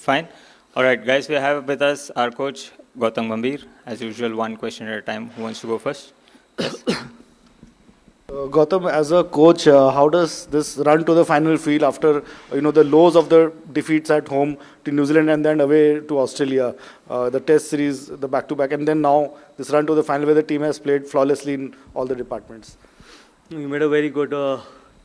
Fine. All right, guys, we have with us our coach, Gautam Gambhir. As usual, one question at a time. Who wants to go first? Yes. Gautam, as a coach, how does this run to the final feel after the lows of the defeats at home to New Zealand and then away to Australia, the Test series, the back-to-back, and then now this run to the final where the team has played flawlessly in all the departments? You made a very good.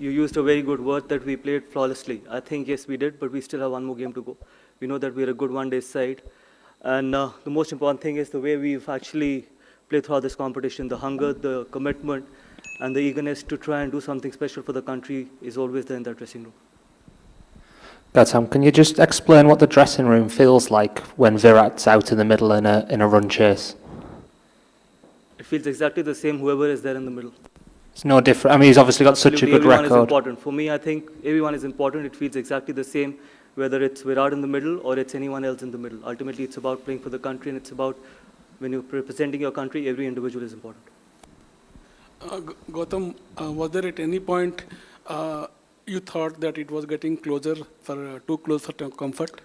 You used a very good word that we played flawlessly. I think yes, we did, but we still have one more game to go. We know that we're a good one-day side, and the most important thing is the way we've actually played throughout this competition. The hunger, the commitment, and the eagerness to try and do something special for the country is always there in that dressing room. Gautam, can you just explain what the dressing room feels like when Virat's out in the middle in a run chase? It feels exactly the same, whoever is there in the middle. It's no different. I mean, he's obviously got such a good Everyone record. Is important. For me, I think everyone is important. It feels exactly the same, whether it's Virat in the middle or it's anyone else in the middle. Ultimately, it's about playing for the country, and it's about when you're representing your country, every individual is important. Gautam, was there at any point you thought that it was getting closer for too close for comfort?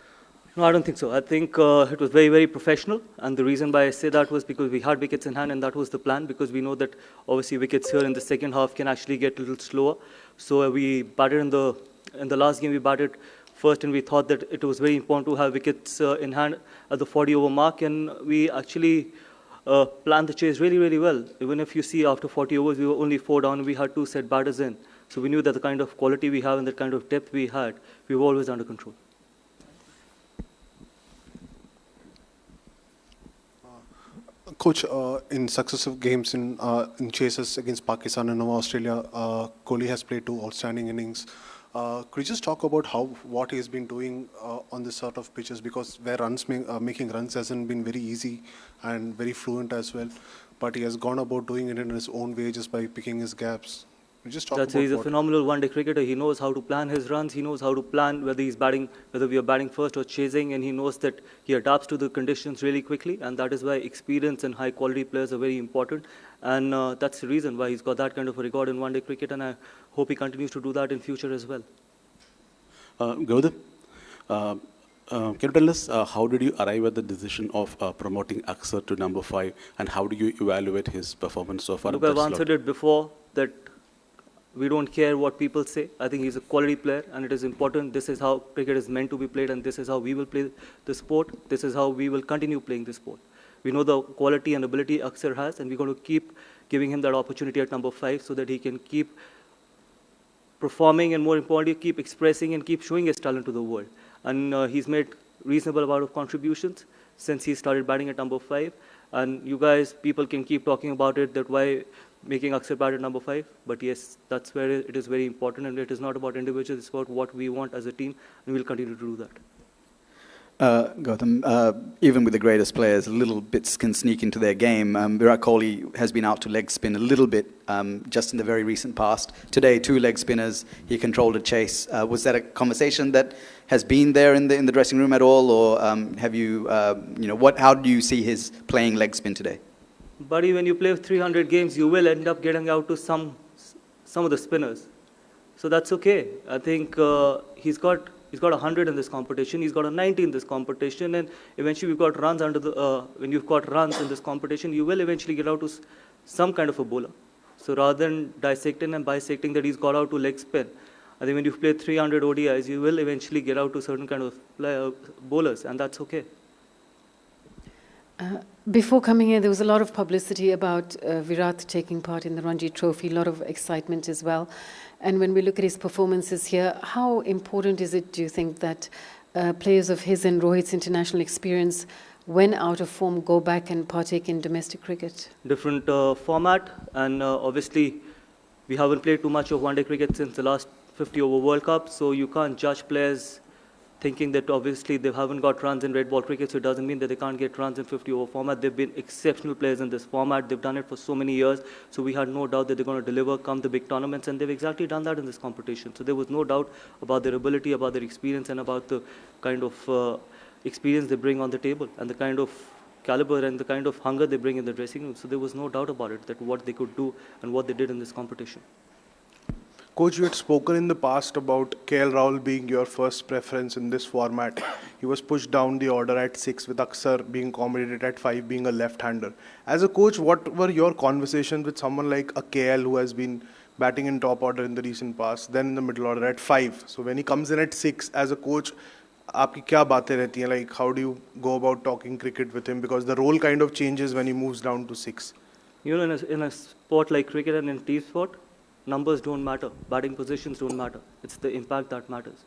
No, I don't think so. I think it was very, very professional, and the reason why I say that was because we had wickets in hand, and that was the plan, because we know that obviously wickets here in the second half can actually get a little slower. So we batted in the last game, we batted first, and we thought that it was very important to have wickets in hand at the 40-over mark, and we actually planned the chase really, really well. Even if you see after 40 overs, we were only 4 down, we had 2 set batters in. So we knew that the kind of quality we have and the kind of depth we had, we were always under control. Coach, in successive games in chases against Pakistan and now Australia, Kohli has played 2 outstanding innings. Could you just talk about what he has been doing on this sort of pitches? Because where making runs hasn't been very easy and very fluent as well, but he has gone about doing it in his own way just by picking his gaps. Just talk He's a phenomenal one-day cricketer. He knows how to plan his runs. He knows how to plan whether we are batting first or chasing, and he knows that he adapts to the conditions really quickly, and that is why experience and high-quality players are very important, and that's the reason why he's got that kind of a record in one-day cricket, and I hope he continues to do that in future as well. Gautam, can you tell us how did you arrive at the decision of promoting Axar to number 5, and how do you evaluate his performance so far? Look, I've answered it before that we don't care what people say. I think he's a quality player, and it is important. This is how cricket is meant to be played, and this is how we will play the sport. This is how we will continue playing the sport. We know the quality and ability Axar has, and we're going to keep giving him that opportunity at number 5 so that he can keep performing and, more importantly, keep expressing and keep showing his talent to the world. And he's made reasonable amount of contributions since he started batting at number 5. And you guys, people can keep talking about it, that why making Axar bat at number 5. But yes, that's where it is very important, and it is not about individuals, it's about what we want as a team, and we'll continue to do that. Gautam, even with the greatest players, little bits can sneak into their game. Virat Kohli has been out to leg spin a little bit just in the very recent past. Today, 2 leg spinners, he controlled a chase. Was that a conversation that has been there in the dressing room at all, or have you, how do you see his playing leg spin today? Buddy, when you play 300 games, you will end up getting out to some of the spinners. So that's okay. I think he's got 100 in this competition. He's got a 90 in this competition, and eventually we've got runs when you've got runs in this competition, you will eventually get out to some kind of a bowler. So rather than dissecting and bisecting that he's got out to leg spin, I think when you've played 300 ODIs, you will eventually get out to certain kind of bowlers, and that's okay. Before coming here, there was a lot of publicity about Virat taking part in the Ranji Trophy, a lot of excitement as well. And when we look at his performances here, how important is it, do you think, that players of his and Rohit's international experience, when out of form, go back and partake in domestic cricket? Different format, and obviously we haven't played too much of one-day cricket since the last 50-over World Cup, so you can't judge players thinking that obviously they haven't got runs in red ball cricket, so it doesn't mean that they can't get runs in 50-over format. They've been exceptional players in this format. They've done it for so many years, so we had no doubt that they're going to deliver come the big tournaments, and they've exactly done that in this competition. So there was no doubt about their ability, about their experience, and about the kind of experience they bring on the table, and the kind of caliber and the kind of hunger they bring in the dressing room. So there was no doubt about it, that what they could do and what they did in this competition. Coach, you had spoken in the past about KL Rahul being your first preference in this format. He was pushed down the order at 6 with Aksar being accommodated at 5 being a left-hander. As a coach, what were your conversations with someone like a KL who has been batting in top order in the recent past, then in the middle order at 5? So when he comes in at 6, as a coach, आपकी क्या बातें रहती हैं? Like how do you go about talking cricket with him? Because the role kind of changes when he moves down to 6. You know, in a sport like cricket and in team sport, numbers don't matter. Batting positions don't matter. It's the impact that matters.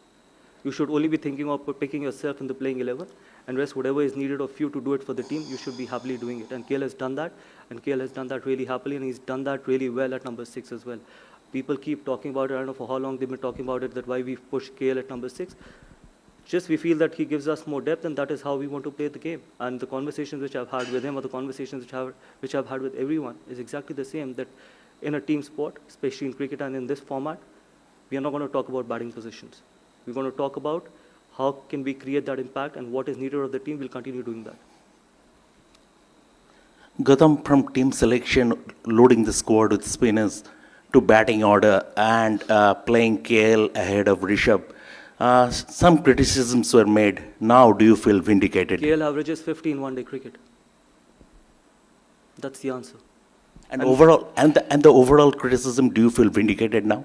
You should only be thinking of picking yourself in the playing 11, and rest whatever is needed of you to do it for the team, you should be happily doing it. And KL has done that, and KL has done that really happily, and he's done that really well at number 6 as well. People keep talking about it. I don't know for how long they've been talking about it, that why we've pushed KL at number 6. Just we feel that he gives us more depth, and that is how we want to play the game. And the conversations which I've had with him, or the conversations which I've had with everyone, is exactly the same, that in a team sport, especially in cricket and in this format, we are not going to talk about batting positions. We're going to talk about how can we create that impact, and what is needed of the team. We'll continue doing that. Gautam, from team selection, loading the squad with spinners, to batting order and playing KL ahead of Rishabh, some criticisms were made. Now do you feel vindicated? KL averages 50 in one-day cricket. That's the answer. And overall, and the overall criticism, do you feel vindicated now?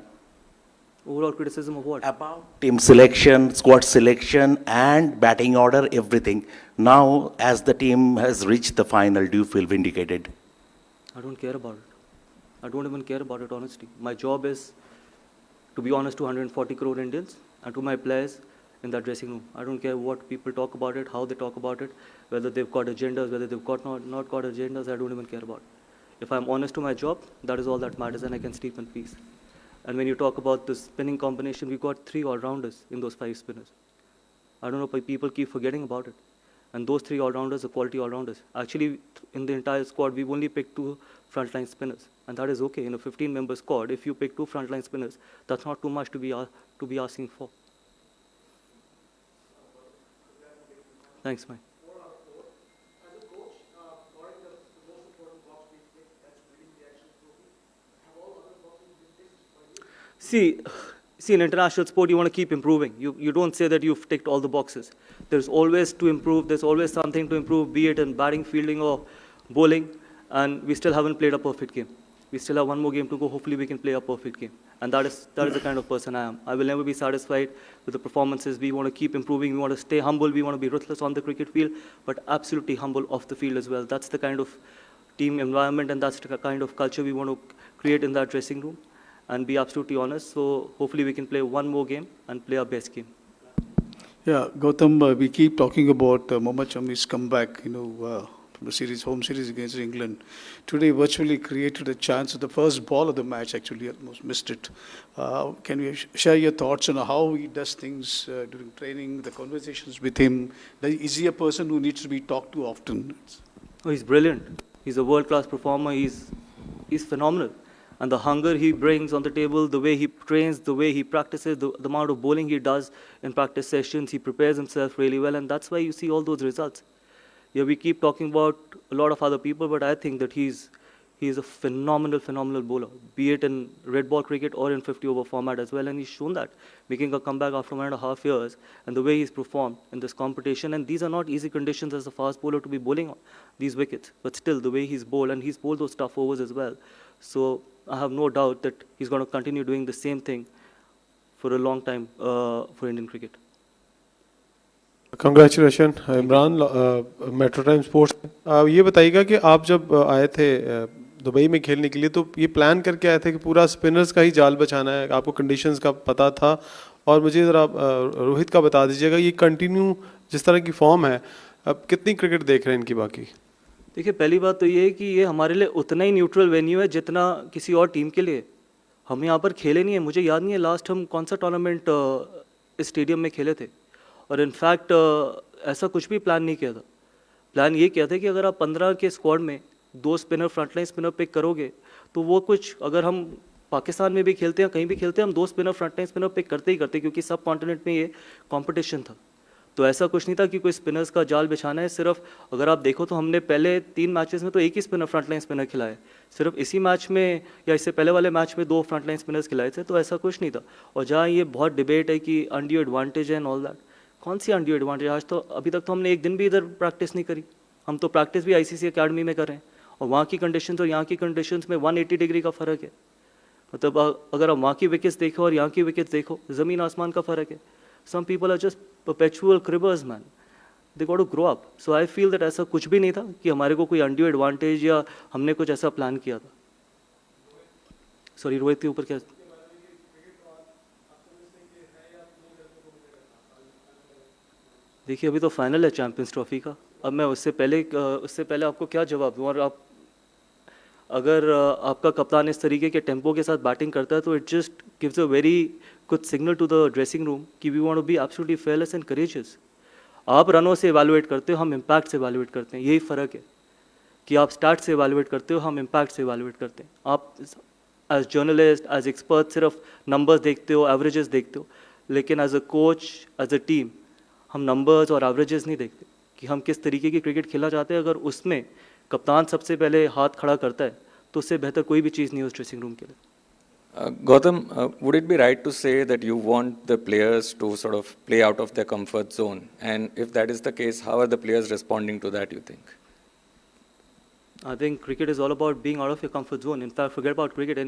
Overall criticism of what? About team selection, squad selection, and batting order, everything. Now, as the team has reached the final, do you feel vindicated? I don't care about it. I don't even care about it, honestly. My job is to be honest to 140 crore Indians and to my players in that dressing room. I don't care what people talk about it, how they talk about it, whether they've got agendas, whether they've got not got agendas. I don't even care about it. If I'm honest to my job, that is all that matters, and I can sleep in peace. And when you talk about the spinning combination, we got 3 all-rounders in those 5 spinners. I don't know why people keep forgetting about it. And those 3 all-rounders are quality all-rounders. Actually, in the entire squad, we've only picked 2 frontline spinners. And that is okay. In a 15-member squad, if you pick 2 frontline spinners, that's not too much to be asking for. Thanks, Mike. See, in international sport, you want to keep improving. You don't say that you've ticked all the boxes. There's always to improve. There's always something to improve, be it in batting, fielding, or bowling. And we still haven't played a perfect game. We still have one more game to go. Hopefully, we can play a perfect game. And that is the kind of person I am. I will never be satisfied with the performances. We want to keep improving. We want to stay humble. We want to be ruthless on the cricket field, but absolutely humble off the field as well. That's the kind of team environment, and that's the kind of culture we want to create in that dressing room. And be absolutely honest. So hopefully we can play one more game and play our best game. Yeah, Gautam, we keep talking about Mohammad Shami's comeback, from the home series against England. Today virtually created a chance at the first ball of the match, actually almost missed it. Can you share your thoughts on how he does things during training, the conversations with him? Is he a person who needs to be talked to often? Oh, he's brilliant. He's a world-class performer. He's phenomenal. And the hunger he brings on the table, the way he trains, the way he practices, the amount of bowling he does in practice sessions, he prepares himself really well, and that's why you see all those results. Yeah, we keep talking about a lot of other people, but I think that he's a phenomenal bowler, be it in red ball cricket or in 50-over format as well, and he's shown that, making a comeback after 1.5 years, and the way he's performed in this competition. And these are not easy conditions as a fast bowler to be bowling on these wickets, but still the way he's bowled, and he's bowled those tough overs as well. So I have no doubt that he's going to continue doing the same thing for a long time for Indian cricket. Congratulations, Imran metro time sports. ये बताइएगा कि आप जब आए थे Dubai में खेलने के लिए, तो ये प्लान करके आए थे कि पूरा स्पिनर्स का ही जाल बचाना है, आपको कंडीशंस का पता था? और मुझे ज़रा रोहित का बता दीजिएगा, ये कंटिन्यू जिस तरह की फॉर्म है, अब कितनी क्रिकेट देख रहे हैं इनकी बाकी? देखिए, पहली बात तो ये है कि ये हमारे लिए उतना ही न्यूट्रल वेन्यू है जितना किसी और टीम के लिए। हम यहाँ पर खेले नहीं है। मुझे याद नहीं है लास्ट हम कौन सा टूर्नामेंट इस स्टेडियम में खेले थे, और इनफैक्ट ऐसा कुछ भी प्लान नहीं किया था। प्लान ये किया था कि अगर आप 15 के स्क्वाड में 2 स्पिनर, फ्रंटलाइन स्पिनर पिक करोगे, तो वो कुछ, अगर हम पाकिस्तान में भी खेलते हैं, कहीं भी खेलते हैं, हम 2 स्पिनर, फ्रंटलाइन स्पिनर पिक करते ही करते, क्योंकि सब कॉन्टिनेंट में ये कॉम्पिटिशन था। तो तो ऐसा कुछ नहीं था कि कोई स्पिनर्स का जाल बिछाना है। सिर्फ अगर आप देखो तो हमने पहले 3 मैचेस में तो एक ही स्पिनर फ्रंटलाइन स्पिनर खिलाए, सिर्फ इसी मैच में या इससे पहले वाले मैच में 2 फ्रंटलाइन स्पिनर्स खिलाए थे, तो ऐसा कुछ नहीं था। और जहाँ ये बहुत डिबेट है कि undue advantage and all that, कौन सी अनड्यू एडवांटेज? आज तो अभी तक तो हमने एक दिन भी इधर प्रैक्टिस नहीं करी। हम तो प्रैक्टिस भी आईसीसी अकेडमी में कर रहे हैं, और वहाँ की कंडीशन और यहाँ की कंडीशंस में 180 डिग्री का फ़र्क है। मतलब अगर आप वहाँ की विकेट्स देखो और यहाँ की विकेट्स देखो, ज़मीन आसमान का फ़र्क है। Some people are just perpetual cribbers, man. They got to grow up. So I feel that ऐसा कुछ भी नहीं था कि हमारे को कोई undue advantage या हमने कुछ ऐसा प्लान किया था। Sorry, रोहित के ऊपर क्या? देखिए अभी तो फाइनल है चैंपियंस ट्रॉफी का। अब मैं उससे पहले आपको क्या जवाब दूँ? और आप अगर आपका कप्तान इस तरीके के टेम्पो के साथ बैटिंग करता है तो it just gives a very good signal to the dressing room कि we want to be absolutely fearless and courageous. आप रनों से इवैल्यूएट करते हो, हम इम्पैक्ट से इवैल्यूएट करते हैं। यही फ़र्क है कि आप स्टार्ट से इवैल्यूएट करते हो, हम इम्पैक्ट से इवैल्यूएट करते हैं। आप एज जर्नलिस्ट, एज एक्सपर्ट सिर्फ नंबर्स देखते हो, एवरेजेस देखते हो, लेकिन as a coach, as a team हम नंबर्स और एवरेजेस नहीं देखते कि हम किस तरीके की क्रिकेट खेलना चाहते हैं। अगर उसमें कप्तान सबसे पहले हाथ खड़ा करता है तो उससे बेहतर कोई भी चीज़ नहीं है उस ड्रेसिंग रूम के लिए। Gautam, would it be right to say that you want the players to sort of play out of their comfort zone? And if that is the case, how are the players responding to that, you think? I think cricket is all about being out of your comfort zone. In fact, forget about cricket.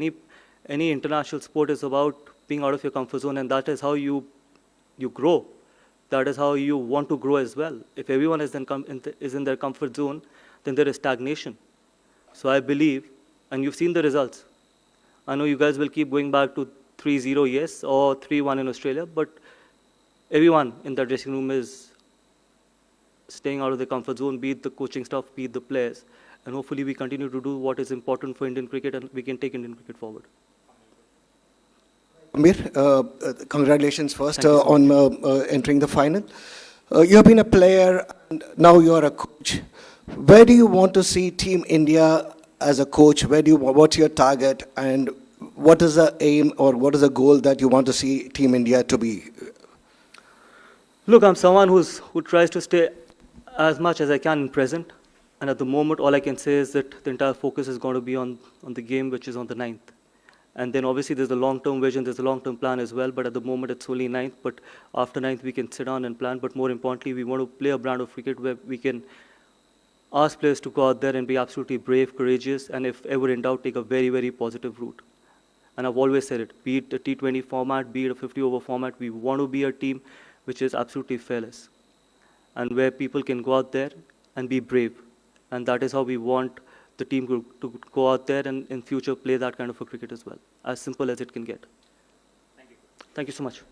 Any international sport is about being out of your comfort zone, and that is how you grow. That is how you want to grow as well. If everyone is in their comfort zone, then there is stagnation. So I believe, and you've seen the results. I know you guys will keep going back to 3-0, yes, or 3-1 in Australia, but everyone in that dressing room is staying out of their comfort zone, be it the coaching staff, be it the players, and hopefully we continue to do what is important for Indian cricket and we can take Indian cricket forward. Amir, congratulations first Thank you so on entering the final. You have been a player and now you are a coach. Where do you want to see Team India as a coach? What's your target, and what is the aim or what is the goal that you want to see Team India to be? Look, I'm someone who tries to stay as much as I can in present, and at the moment all I can say is that the entire focus is going to be on the game which is on the 9th. And then obviously there's a long-term vision, there's a long-term plan as well, but at the moment it's only 9th, but after 9th we can sit down and plan. But more importantly, we want to play a brand of cricket where we can ask players to go out there and be absolutely brave, courageous, and if ever in doubt, take a very, very positive route. And I've always said it, be it a T20 format, be it a 50-over format, we want to be a team which is absolutely fearless and where people can go out there and be brave. And that is how we want the team to go out there and in future play that kind of a cricket as well. As simple as it can get. Thank you. Thank you so much.